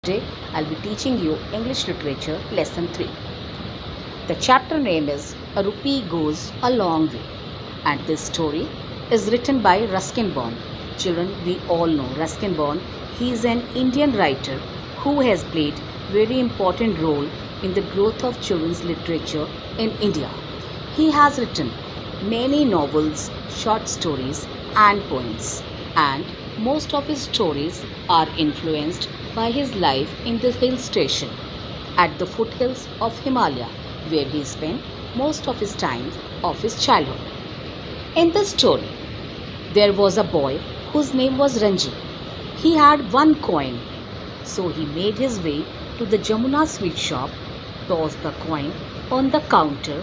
Today I'll be teaching you English Literature Lesson 3. The chapter name is A Rupee Goes a Long Way, and this story is written by Ruskin Bond. Children, we all know Ruskin Bond. He is an Indian writer who has played very important role in the growth of children's literature in India. He has written many novels, short stories and poems, and most of his stories are influenced by his life in the hill station at the foothills of Himalaya, where he spent most of his time of his childhood. In this story, there was a boy whose name was Ranji. He had one coin, so he made his way to the Jamuna sweet shop, tossed the coin on the counter,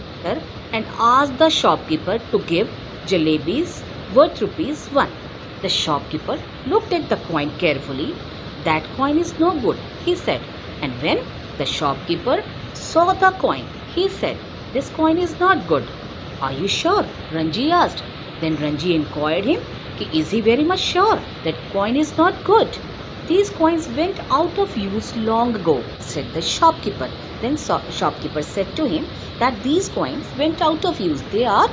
and asked the shopkeeper to give jalebis worth rupees 1. The shopkeeper looked at the coin carefully. That coin is no good, he said. And when the shopkeeper saw the coin, he said, this coin is not good. Are you sure? Ranji asked. Then Ranji inquired him, is he very much sure that coin is not good? These coins went out of use long ago, said the shopkeeper. Then shopkeeper said to him that these coins went out of use. They are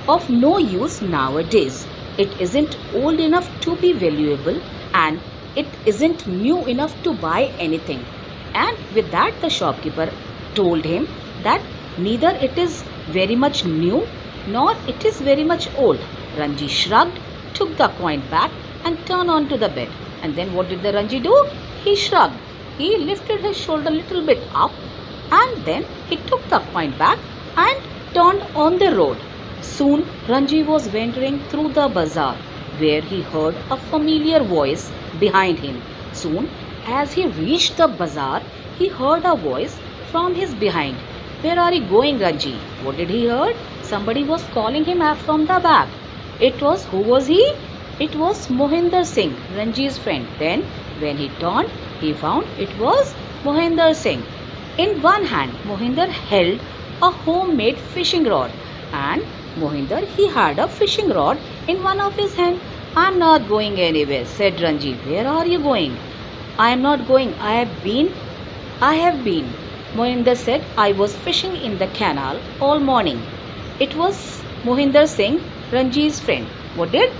of no use nowadays. It isn't old enough to be valuable and it isn't new enough to buy anything. And with that, the shopkeeper told him that neither it is very much new nor it is very much old. Ranji shrugged, took the coin back and turned onto the bed. And then what did the Ranji do? He shrugged. He lifted his shoulder a little bit up and then he took the coin back and turned on the road. Soon Ranji was wandering through the bazaar where he heard a familiar voice behind him. Soon as he reached the bazaar, he heard a voice from his behind. Where are you going, Ranji? What did he heard? Somebody was calling him from the back. Who was he? It was Mohinder Singh, Ranji's friend. Then when he turned, he found it was Mohinder Singh. In one hand, Mohinder held a homemade fishing rod, and Mohinder, he had a fishing rod in one of his hands. I am not going anywhere, said Ranji. Where are you going? I am not going. I have been. Mohinder said, I was fishing in the canal all morning. It was Mohinder Singh, Ranji's friend. What did?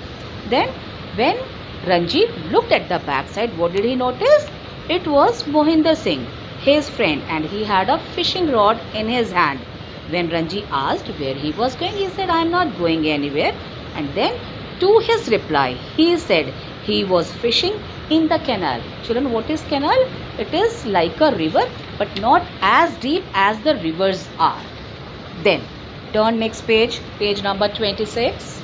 Then when Ranji looked at the backside, what did he notice? It was Mohinder Singh, his friend, and he had a fishing rod in his hand. When Ranji asked where he was going, he said, I am not going anywhere. And then to his reply, he said he was fishing in the canal. Children, what is canal? It is like a river, but not as deep as the rivers are. Then turn next page, page number 26.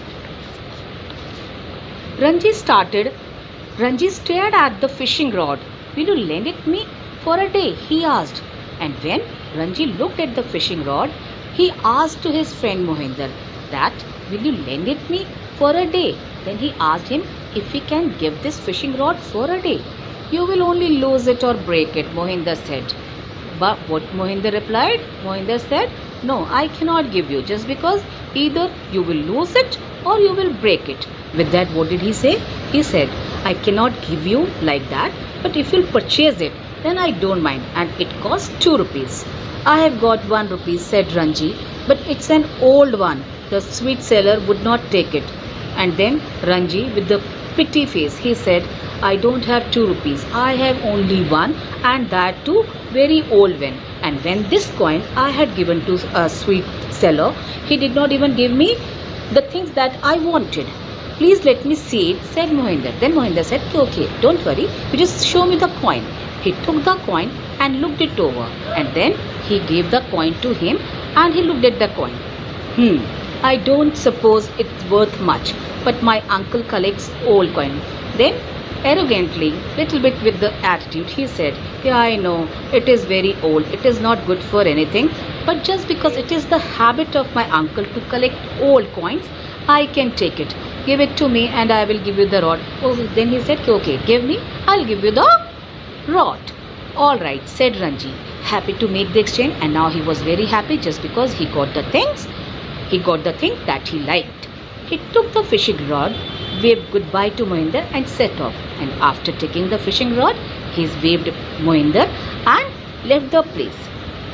Ranji stared at the fishing rod. Will you lend it me for a day? He asked. And when Ranji looked at the fishing rod, he asked to his friend Mohinder that, will you lend it me for a day? Then he asked him if he can give this fishing rod for a day. You will only lose it or break it, Mohinder said. But what Mohinder replied? Mohinder said, no, I cannot give you, just because either you will lose it or you will break it. With that, what did he say? He said, I cannot give you like that, but if you'll purchase it, then I don't mind, and it costs 2 rupees. I have got 1 rupee, said Ranji, but it's an old one. The sweet seller would not take it. And then Ranji, with the pity face, he said, I don't have 2 rupees. I have only 1, and that too very old one. And when this coin I had given to a sweet seller, he did not even give me the things that I wanted. Please let me see it, said Mohinder. Then Mohinder said, okay, don't worry, you just show me the coin. He took the coin and looked it over, and then he gave the coin to him and he looked at the coin. I don't suppose it's worth much, but my uncle collects old coin. Then arrogantly, little bit with the attitude, he said, yeah, I know, it is very old, it is not good for anything, but just because it is the habit of my uncle to collect old coins, I can take it. Give it to me and I will give you the rod. Oh, then he said, okay, give me, I'll give you the rod. All right, said Ranji, happy to make the exchange, and now he was very happy just because he got the thing that he liked. He took the fishing rod, waved goodbye to Mohinder and set off. And after taking the fishing rod, He waved Mohinder and left the place.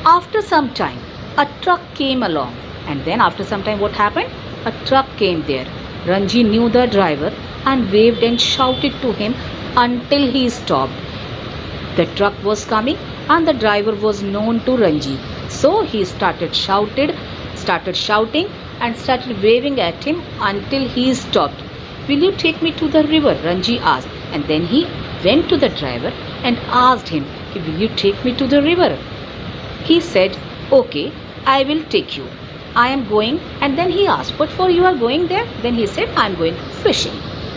After some time, a truck came along, and then after some time, what happened? A truck came there. Ranji knew the driver and waved and shouted to him until he stopped. The truck was coming and the driver was known to Ranji. So he started shouting and started waving at him until he stopped. Will you take me to the river? Ranji asked. And then he went to the driver and asked him, will you take me to the river? He said, okay, I will take you. I am going. And then he asked, what for you are going there? Then he said, I am going fishing.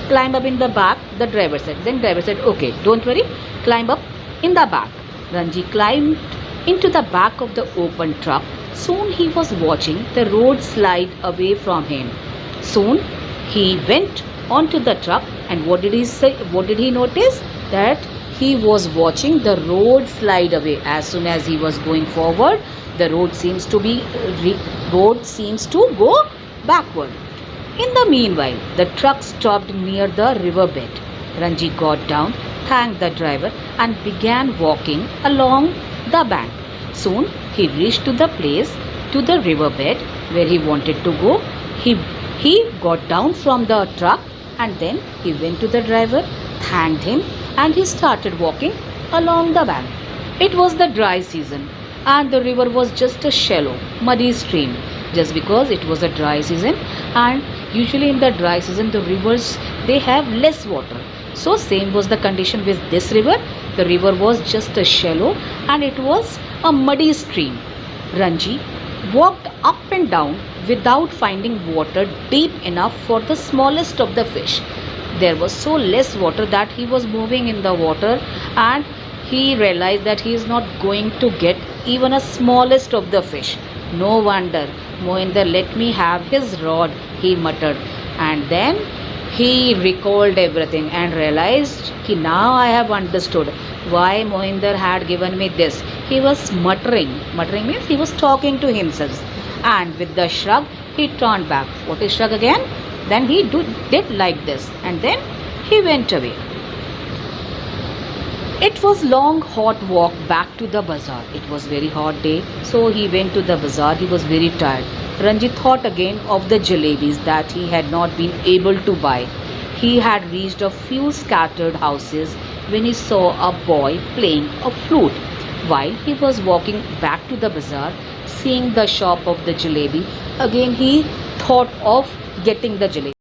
Climb up in the back, the driver said. Then driver said, okay, don't worry, climb up in the back. Ranji climbed into the back of the open truck. Soon he was watching the road slide away from him. Soon he went onto the truck, and what did he say? What did he notice? That he was watching the road slide away. As soon as he was going forward, the road seems to go backward. In the meanwhile, the truck stopped near the riverbed. Ranji got down, thanked the driver, and began walking along the bank. Soon he reached to the riverbed where he wanted to go. He got down from the truck, and then he went to the driver, thanked him, and he started walking along the bank. It was the dry season, and the river was just a shallow, muddy stream. Just because it was a dry season, and usually in the dry season the rivers, they have less water. So same was the condition with this river. The river was just a shallow and it was a muddy stream. Ranji walked up and down without finding water deep enough for the smallest of the fish. There was so less water that he was moving in the water, and he realized that he is not going to get even a smallest of the fish. No wonder. Mohinder let me have his rod, he muttered. And then he recalled everything and realized that now I have understood why Mohinder had given me this. He was muttering. Muttering means he was talking to himself. And with the shrug, he turned back. What is shrug again? Then he did like this. And then he went away. It was long hot walk back to the bazaar. It was very hot day, so he went to the bazaar. He was very tired. Ranji thought again of the jalebis that he had not been able to buy. He had reached a few scattered houses when he saw a boy playing a flute. While he was walking back to the bazaar, seeing the shop of the jalebi, again he thought of getting the jalebi.